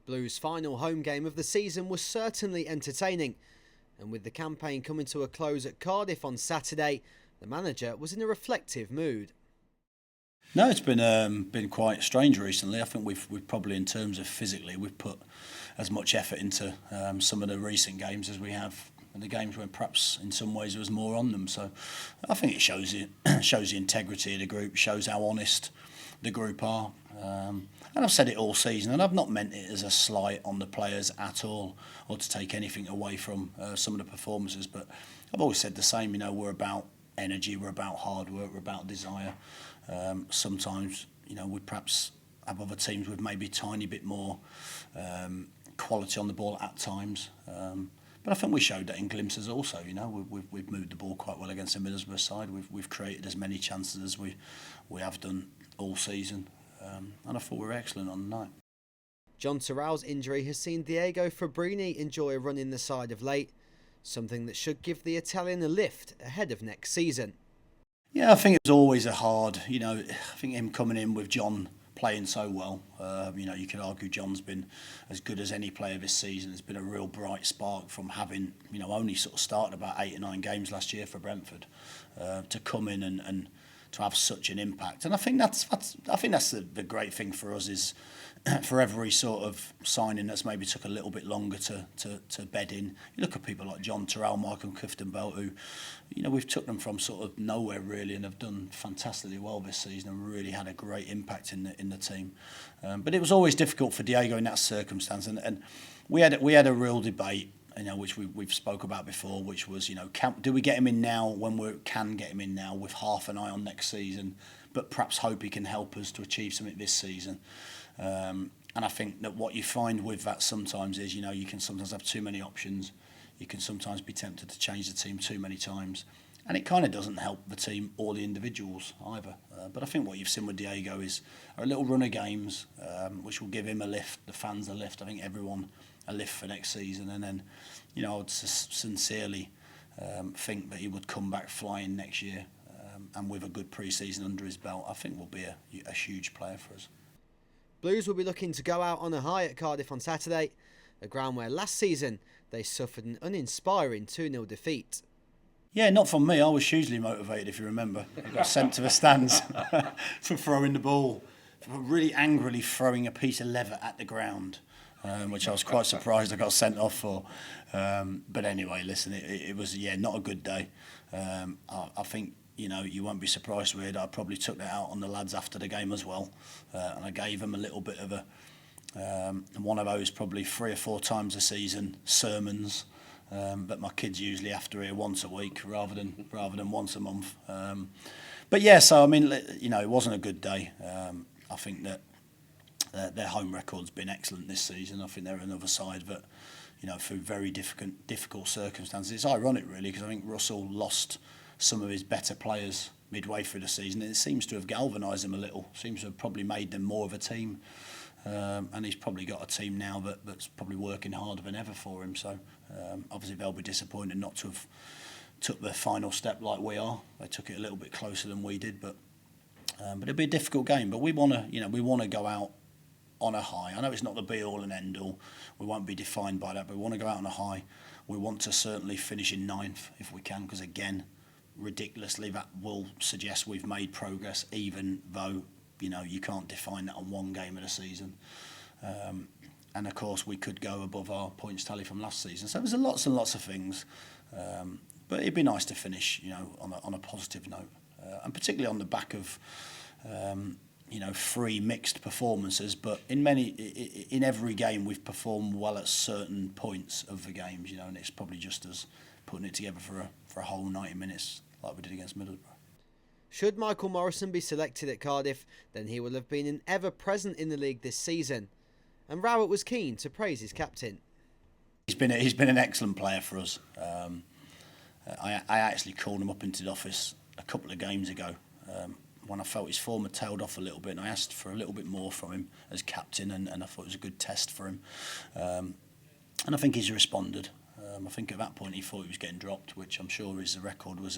Blues' final home game of the season was certainly entertaining, and with the campaign coming to a close at Cardiff on Saturday, the manager was in a reflective mood. No, it's been quite strange recently. I think we've probably, in terms of physically, we've put as much effort into some of the recent games as we have in the games when perhaps in some ways there was more on them. So I think it shows the integrity of the group, shows how honest the group are. And I've said it all season, and I've not meant it as a slight on the players at all, or to take anything away from some of the performances. But I've always said the same. We're about energy, we're about hard work, we're about desire. Sometimes, we perhaps have other teams with maybe a tiny bit more quality on the ball at times. But I think we showed that in glimpses also. We've moved the ball quite well against the Middlesbrough side. We've created as many chances as we have done all season. And I thought we were excellent on the night. John Terrell's injury has seen Diego Fabbrini enjoy a run in the side of late, something that should give the Italian a lift ahead of next season. Yeah, I think it was always a hard, I think him coming in with John playing so well, you could argue John's been as good as any player this season. It's been a real bright spark from having, only sort of started about 8 or 9 games last year for Brentford, to come in and to have such an impact. And I think that's the great thing for us is for every sort of signing that's maybe took a little bit longer to bed in. You look at people like John Terrell, Michael Clifton-Belt, who, we've took them from sort of nowhere really and have done fantastically well this season and really had a great impact in the team. But it was always difficult for Diego in that circumstance, and we had a real debate, which we've spoke about before, which was, do we get him in now when we can get him in now with half an eye on next season, but perhaps hope he can help us to achieve something this season. And I think that what you find with that sometimes is, you can sometimes have too many options. You can sometimes be tempted to change the team too many times. And it kind of doesn't help the team or the individuals either. But I think what you've seen with Diego is a little run of games, which will give him a lift, the fans a lift, I think everyone a lift for next season. And then, I would sincerely think that he would come back flying next year. And with a good pre-season under his belt, I think will be a huge player for us. Blues will be looking to go out on a high at Cardiff on Saturday, a ground where last season they suffered an uninspiring 2-0 defeat. Yeah, not from me. I was hugely motivated, if you remember. I got sent to the stands for throwing the ball, for really angrily throwing a piece of leather at the ground, which I was quite surprised I got sent off for. But anyway, listen, it was, not a good day. I think, you won't be surprised with it. I probably took that out on the lads after the game as well. And I gave them a little bit of one of those probably 3 or 4 times a season sermons. But my kids usually have to hear once a week rather than once a month. But yeah, so I mean, it wasn't a good day. I think that their home record's been excellent this season. I think they're another side that, through very difficult circumstances. It's ironic really, because I think Russell lost some of his better players midway through the season. It seems to have galvanised them a little. Seems to have probably made them more of a team. And he's probably got a team now that's probably working harder than ever for him. So obviously they'll be disappointed not to have took the final step like we are. They took it a little bit closer than we did, but it'll be a difficult game. But we want to go out on a high. I know it's not the be all and end all. We won't be defined by that, but we want to go out on a high. We want to certainly finish in 9th if we can, because again, ridiculously, that will suggest we've made progress, even though you can't define that on one game of the season. And of course, we could go above our points tally from last season. So there's lots and lots of things. But it'd be nice to finish, on a positive note, and particularly on the back of, 3 mixed performances. But in every game, we've performed well at certain points of the games, and it's probably just us putting it together for a whole 90 minutes like we did against Middlesbrough. Should Michael Morrison be selected at Cardiff, then he will have been an ever-present in the league this season. And Rowett was keen to praise his captain. He's been an excellent player for us. I actually called him up into the office a couple of games ago when I felt his form had tailed off a little bit, and I asked for a little bit more from him as captain, and I thought it was a good test for him. And I think he's responded. I think at that point he thought he was getting dropped, which I'm sure his record was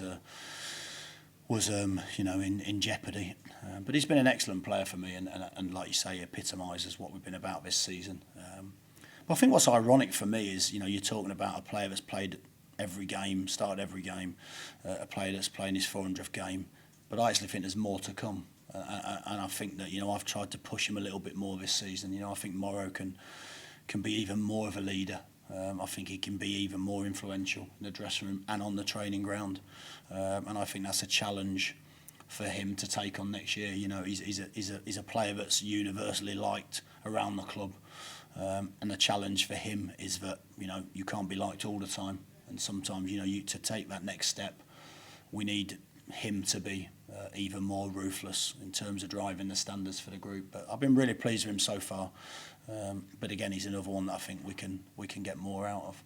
in jeopardy. But he's been an excellent player for me, and like you say, epitomises what we've been about this season. Well, I think what's ironic for me is, you're talking about a player that's played every game, started every game, a player that's playing his 400th game, but I actually think there's more to come. And I think that, I've tried to push him a little bit more this season. I think Morrow can be even more of a leader. I think he can be even more influential in the dressing room and on the training ground. And I think that's a challenge for him to take on next year. He's a player that's universally liked around the club. And the challenge for him is that, you can't be liked all the time. And sometimes, to take that next step, we need him to be even more ruthless in terms of driving the standards for the group. But I've been really pleased with him so far. But again, he's another one that I think we can get more out of.